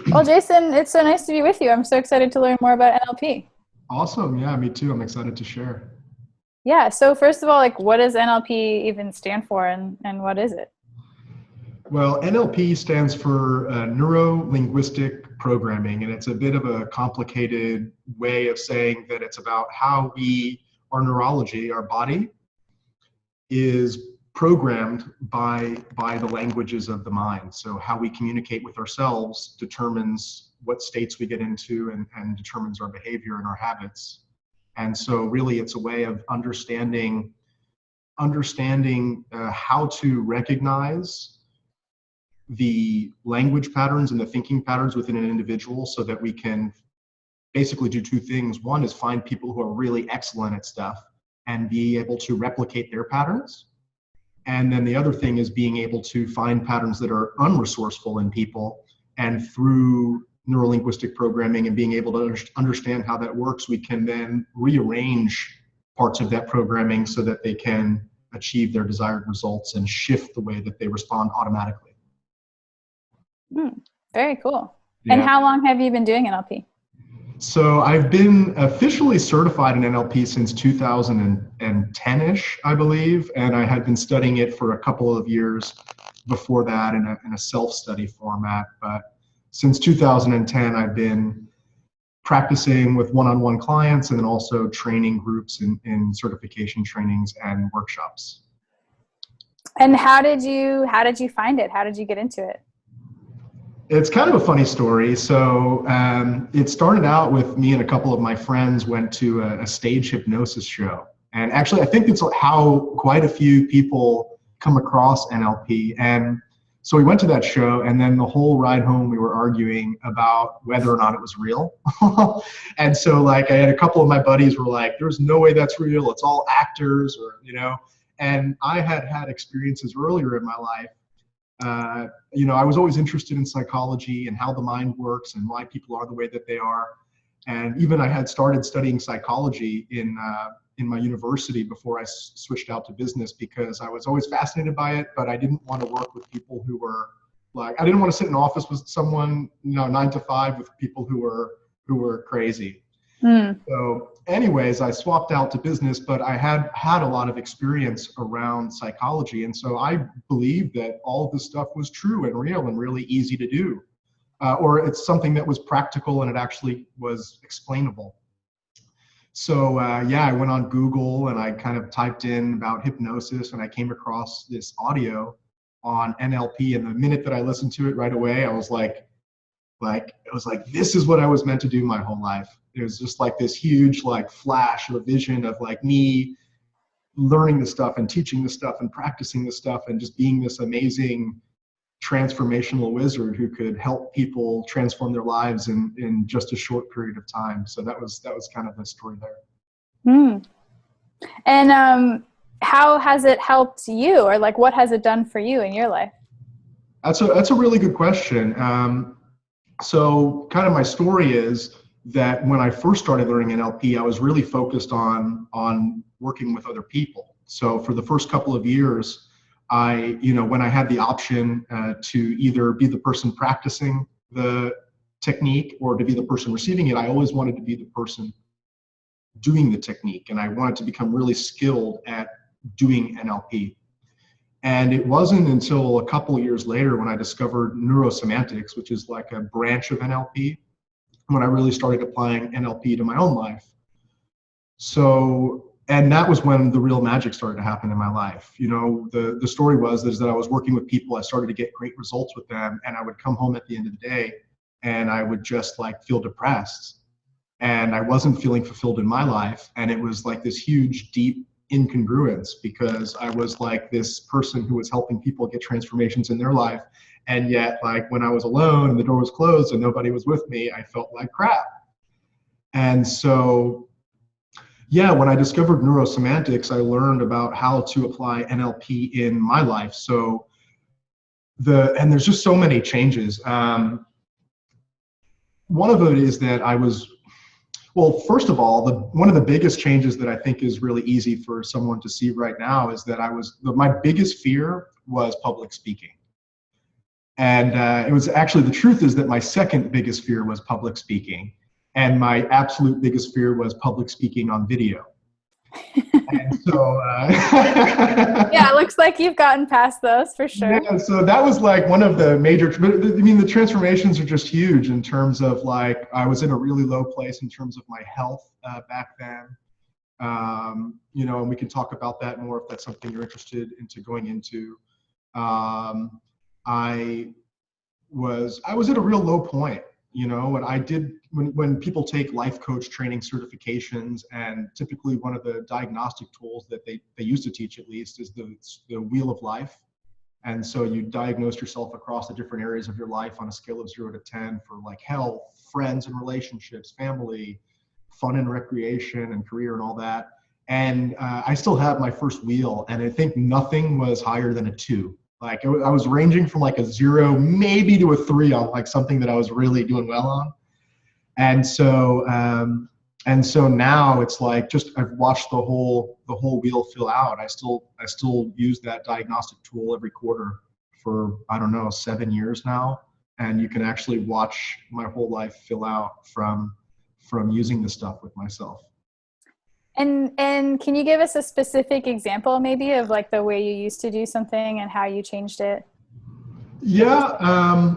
Well, Jason, it's so nice to be with you. I'm so excited to learn more about NLP. Awesome. Yeah, me too. I'm excited to share. Yeah, so first of all, like what does NLP even stand for and what is it? Well, NLP stands for Neuro-Linguistic Programming, and it's a bit of a complicated way of saying that it's about how our neurology, our body, is programmed by the languages of the mind. So how we communicate with ourselves determines what states we get into and determines our behavior and our habits. And so really it's a way of understanding how to recognize the language patterns and the thinking patterns within an individual so that we can basically do two things. One is find people who are really excellent at stuff and be able to replicate their patterns. And then the other thing is being able to find patterns that are unresourceful in people. And through neuro-linguistic programming and being able to understand how that works, we can then rearrange parts of that programming so that they can achieve their desired results and shift the way that they respond automatically. Very cool. And Yeah. how long have you been doing NLP? So I've been officially certified in NLP since 2010-ish, I believe, and I had been studying it for a couple of years before that in a self-study format. But since 2010, I've been practicing with one-on-one clients and then also training groups in certification trainings and workshops. And how did you find it? How did you get into it? It's kind of a funny story. So it started out with me and a couple of my friends went to a stage hypnosis show. And actually, I think it's how quite a few people come across NLP. And so we went to that show, and then the whole ride home, we were arguing about whether or not it was real. And so like I had a couple of my buddies were like, there's no way that's real. It's all actors and I had experiences earlier in my life. I was always interested in psychology and how the mind works and why people are the way that they are. And even I had started studying psychology in my university before I switched out to business because I was always fascinated by it, but I didn't want to work with people who were like, I didn't want to sit in an office with someone, 9 to 5 with people who were crazy. So anyways, I swapped out to business, but I had a lot of experience around psychology. And so I believed that all of this stuff was true and real and really easy to do. Or it's something that was practical and it actually was explainable. So I went on Google and I kind of typed in about hypnosis and I came across this audio on NLP. And the minute that I listened to it right away, I was like, this is what I was meant to do my whole life. It was just like this huge like flash of a vision of like me learning the stuff and teaching the stuff and practicing the stuff and just being this amazing transformational wizard who could help people transform their lives in just a short period of time. So that was kind of the story there. And how has it helped you, or like what has it done for you in your life? That's a really good question. So kind of my story is that when I first started learning NLP, I was really focused on working with other people. So for the first couple of years, when I had the option to either be the person practicing the technique or to be the person receiving it, I always wanted to be the person doing the technique. And I wanted to become really skilled at doing NLP. And it wasn't until a couple of years later when I discovered neurosemantics, which is like a branch of NLP, when I really started applying NLP to my own life. So, and that was when the real magic started to happen in my life. The story was that I was working with people, I started to get great results with them, and I would come home at the end of the day and I would just like feel depressed. And I wasn't feeling fulfilled in my life. And it was like this huge, deep incongruence because I was like this person who was helping people get transformations in their life. And yet, like when I was alone and the door was closed and nobody was with me, I felt like crap. And so, when I discovered neurosemantics, I learned about how to apply NLP in my life. So and there's just so many changes. One of it is that first of all, one of the biggest changes that I think is really easy for someone to see right now is that my biggest fear was public speaking. And it was actually, the truth is that my second biggest fear was public speaking. And my absolute biggest fear was public speaking on video. And so, Yeah, it looks like you've gotten past those for sure. yeah, so that was like one of the major, but I mean, the transformations are just huge in terms of like, I was in a really low place in terms of my health back then. You know, and we can talk about that more if that's something you're interested into going into. Um, I was at a real low point, you know, and I did, when people take life coach training certifications, and typically one of the diagnostic tools that they used to teach at least is the wheel of life. And so you diagnose yourself across the different areas of your life on a scale of 0 to 10 for like health, friends and relationships, family, fun and recreation and career and all that. And I still have my first wheel, and I think nothing was higher than a 2. Like I was ranging from like a 0, maybe to a 3 on like something that I was really doing well on. And so now it's like, just, I've watched the whole wheel fill out. I still use that diagnostic tool every quarter for, I don't know, 7 years now. And you can actually watch my whole life fill out from using this stuff with myself. And can you give us a specific example maybe of like the way you used to do something and how you changed it? Yeah,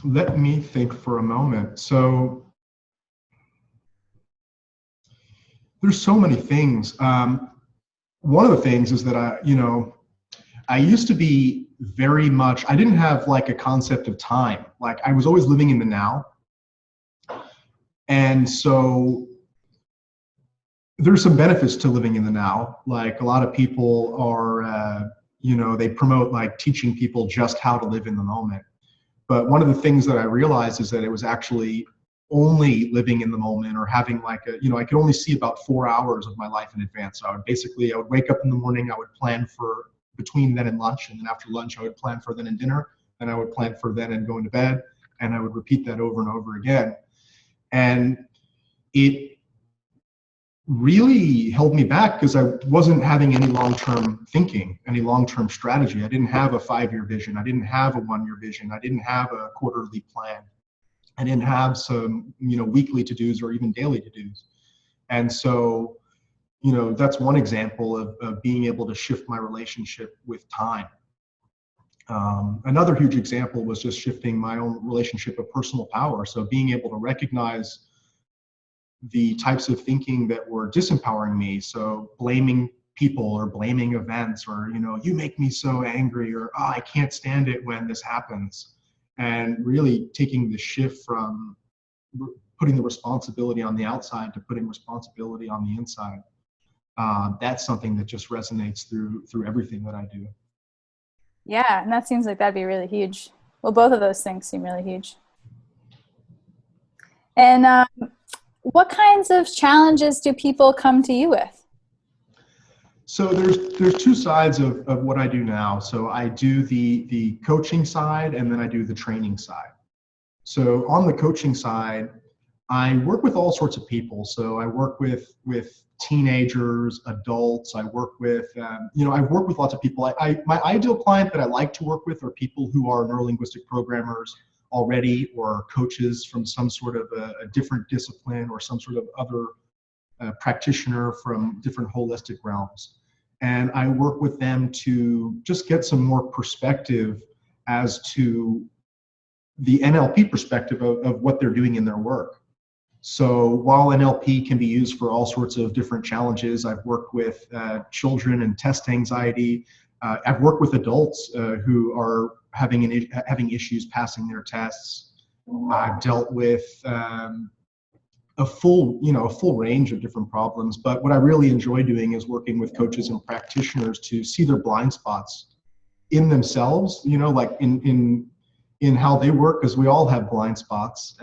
let me think for a moment. So there's so many things. One of the things is that I used to be very much, I didn't have like a concept of time. Like I was always living in the now. And so there's some benefits to living in the now. Like a lot of people are, they promote like teaching people just how to live in the moment. But one of the things that I realized is that it was actually only living in the moment, or having like I could only see about 4 hours of my life in advance. So I would wake up in the morning, I would plan for between then and lunch. And then after lunch, I would plan for then and dinner. And I would plan for then and going to bed. And I would repeat that over and over again. And it really held me back because I wasn't having any long-term thinking, any long-term strategy. I didn't have a 5-year vision. I didn't have a 1-year vision. I didn't have a quarterly plan. I didn't have some, weekly to-dos or even daily to-dos. And so, that's one example of being able to shift my relationship with time. Another huge example was just shifting my own relationship of personal power. So being able to recognize the types of thinking that were disempowering me. So blaming people or blaming events, or, you make me so angry, or, oh, I can't stand it when this happens. And really taking the shift from putting the responsibility on the outside to putting responsibility on the inside. That's something that just resonates through everything that I do. Yeah, and that seems like that'd be really huge. Well, both of those things seem really huge. And what kinds of challenges do people come to you with? So there's two sides of what I do now. So I do the coaching side, and then I do the training side. So on the coaching side, I work with all sorts of people. So I work with teenagers, adults. I work with, I've worked with lots of people. My ideal client that I like to work with are people who are neuro-linguistic programmers already, or coaches from some sort of a different discipline, or some sort of other practitioner from different holistic realms. And I work with them to just get some more perspective as to the NLP perspective of what they're doing in their work. So while NLP can be used for all sorts of different challenges, I've worked with children and test anxiety. I've worked with adults who are having issues passing their tests. I've dealt with a full range of different problems. But what I really enjoy doing is working with coaches and practitioners to see their blind spots in themselves, like in how they work, because we all have blind spots.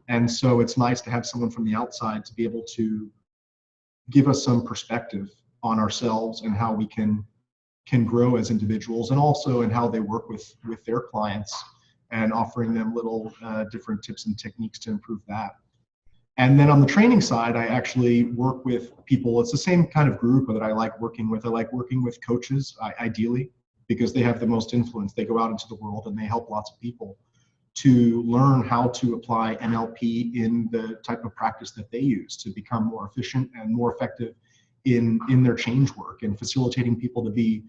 And so it's nice to have someone from the outside to be able to give us some perspective on ourselves and how we can grow as individuals, and also in how they work with their clients, and offering them little different tips and techniques to improve that. And then on the training side, I actually work with people. It's the same kind of group that I like working with. I like working with coaches, ideally, because they have the most influence. They go out into the world and they help lots of people to learn how to apply NLP in the type of practice that they use to become more efficient and more effective in their change work, and facilitating people to be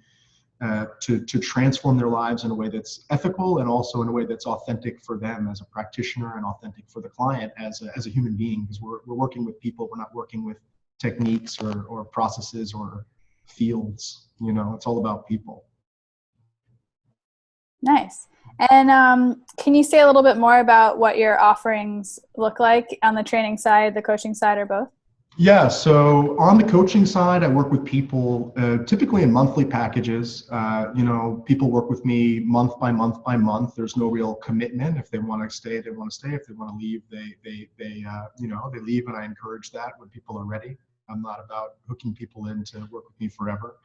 to transform their lives in a way that's ethical and also in a way that's authentic for them as a practitioner and authentic for the client as a human being, because we're working with people. We're not working with techniques or processes or fields. It's all about people. Nice. And can you say a little bit more about what your offerings look like on the training side, the coaching side, or both? Yeah, so on the coaching side, I work with people typically in monthly packages. People work with me month by month by month. There's no real commitment. If they want to stay, they want to stay. If they want to leave, they leave, and I encourage that when people are ready. I'm not about hooking people in to work with me forever.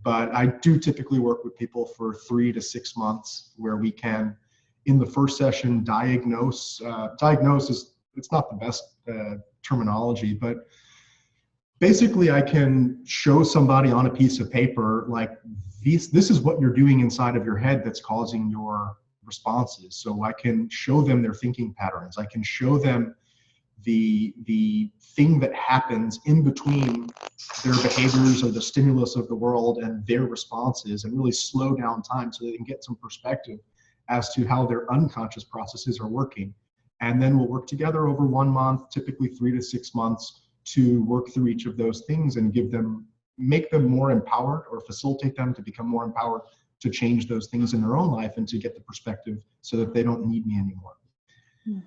But I do typically work with people for 3 to 6 months, where we can, in the first session, diagnose. Diagnose is, it's not the best terminology, but basically I can show somebody on a piece of paper, like, this is what you're doing inside of your head that's causing your responses. So I can show them their thinking patterns. I can show them the thing that happens in between their behaviors or the stimulus of the world and their responses, and really slow down time so they can get some perspective as to how their unconscious processes are working. And then we'll work together over 1 month, typically 3 to 6 months, to work through each of those things and make them more empowered, or facilitate them to become more empowered to change those things in their own life and to get the perspective so that they don't need me anymore. Mm.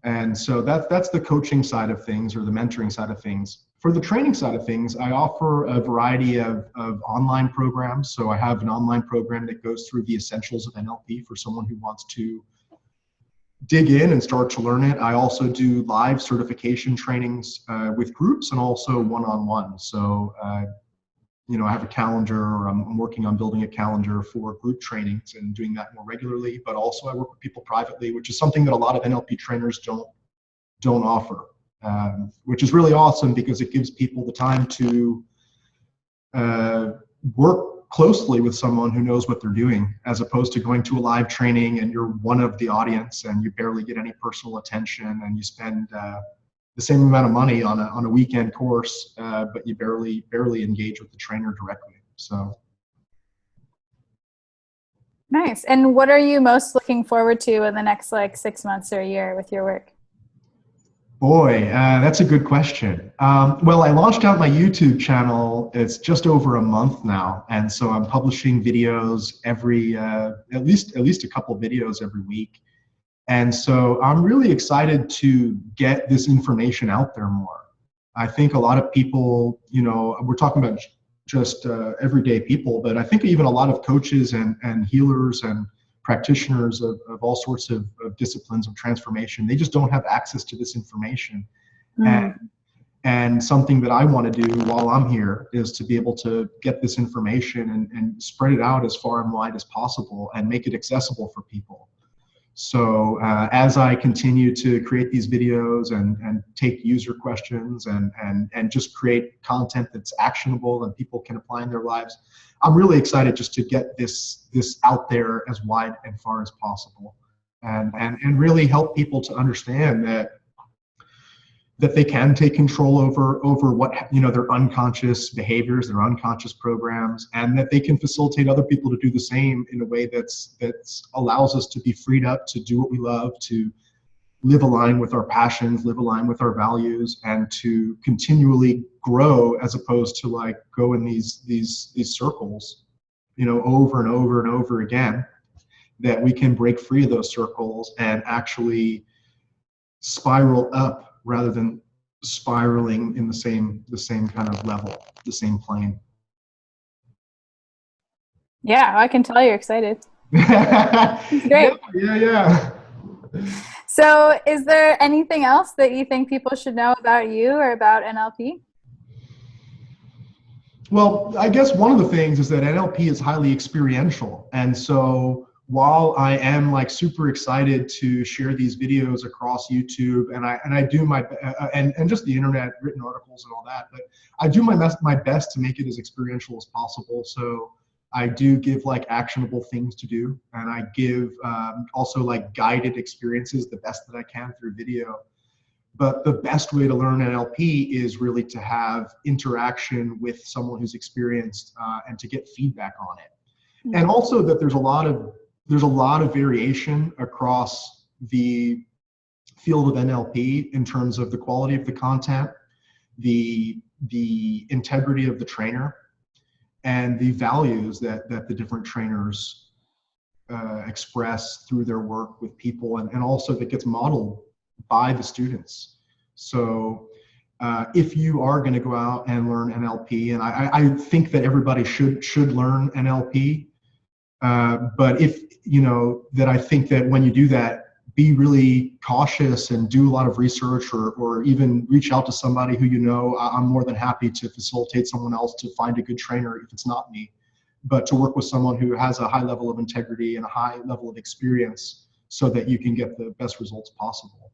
And so that's the coaching side of things, or the mentoring side of things. For the training side of things, I offer a variety of online programs. So I have an online program that goes through the essentials of NLP for someone who wants to dig in and start to learn it. I also do live certification trainings with groups, and also one-on-one. So, I have a calendar, or I'm working on building a calendar for group trainings and doing that more regularly. But also I work with people privately, which is something that a lot of NLP trainers don't offer, which is really awesome, because it gives people the time to work closely with someone who knows what they're doing, as opposed to going to a live training and you're one of the audience and you barely get any personal attention, and you spend the same amount of money on a weekend course, but you barely engage with the trainer directly. So. Nice. And what are you most looking forward to in the next 6 months or a year with your work? Boy, that's a good question. Well, I launched out my YouTube channel. It's just over a month now, and so I'm publishing videos every at least a couple videos every week. And so I'm really excited to get this information out there more. I think a lot of people, we're talking about just everyday people, but I think even a lot of coaches and healers and practitioners of all sorts of disciplines of transformation, they just don't have access to this information. Mm. And something that I want to do while I'm here is to be able to get this information and spread it out as far and wide as possible and make it accessible for people. So as I continue to create these videos and take user questions and just create content that's actionable and people can apply in their lives, I'm really excited just to get this out there as wide and far as possible, and really help people to understand that they can take control over what, their unconscious behaviors, their unconscious programs, and that they can facilitate other people to do the same in a way that's allows us to be freed up to do what we love, to live aligned with our passions, live aligned with our values, and to continually grow, as opposed to go in these circles, over and over and over again. That we can break free of those circles and actually spiral up, rather than spiraling in the same kind of level, the same plane. Yeah, I can tell you're excited. It's great. Yeah. So is there anything else that you think people should know about you or about NLP? Well, I guess one of the things is that NLP is highly experiential. And so while I am super excited to share these videos across YouTube, and I do my and just the internet, written articles and all that, but I do my best to make it as experiential as possible. So I do give like actionable things to do, and I give also like guided experiences the best that I can through video. But the best way to learn NLP is really to have interaction with someone who's experienced and to get feedback on it. And also that there's a lot of variation across the field of NLP in terms of the quality of the content, the integrity of the trainer, and the values that the different trainers express through their work with people, and also that gets modeled by the students. So if you are going to go out and learn NLP, and I think that everybody should learn NLP, but if that I think that when you do that, be really cautious and do a lot of research, or even reach out to somebody who I'm more than happy to facilitate someone else to find a good trainer if it's not me, but to work with someone who has a high level of integrity and a high level of experience so that you can get the best results possible.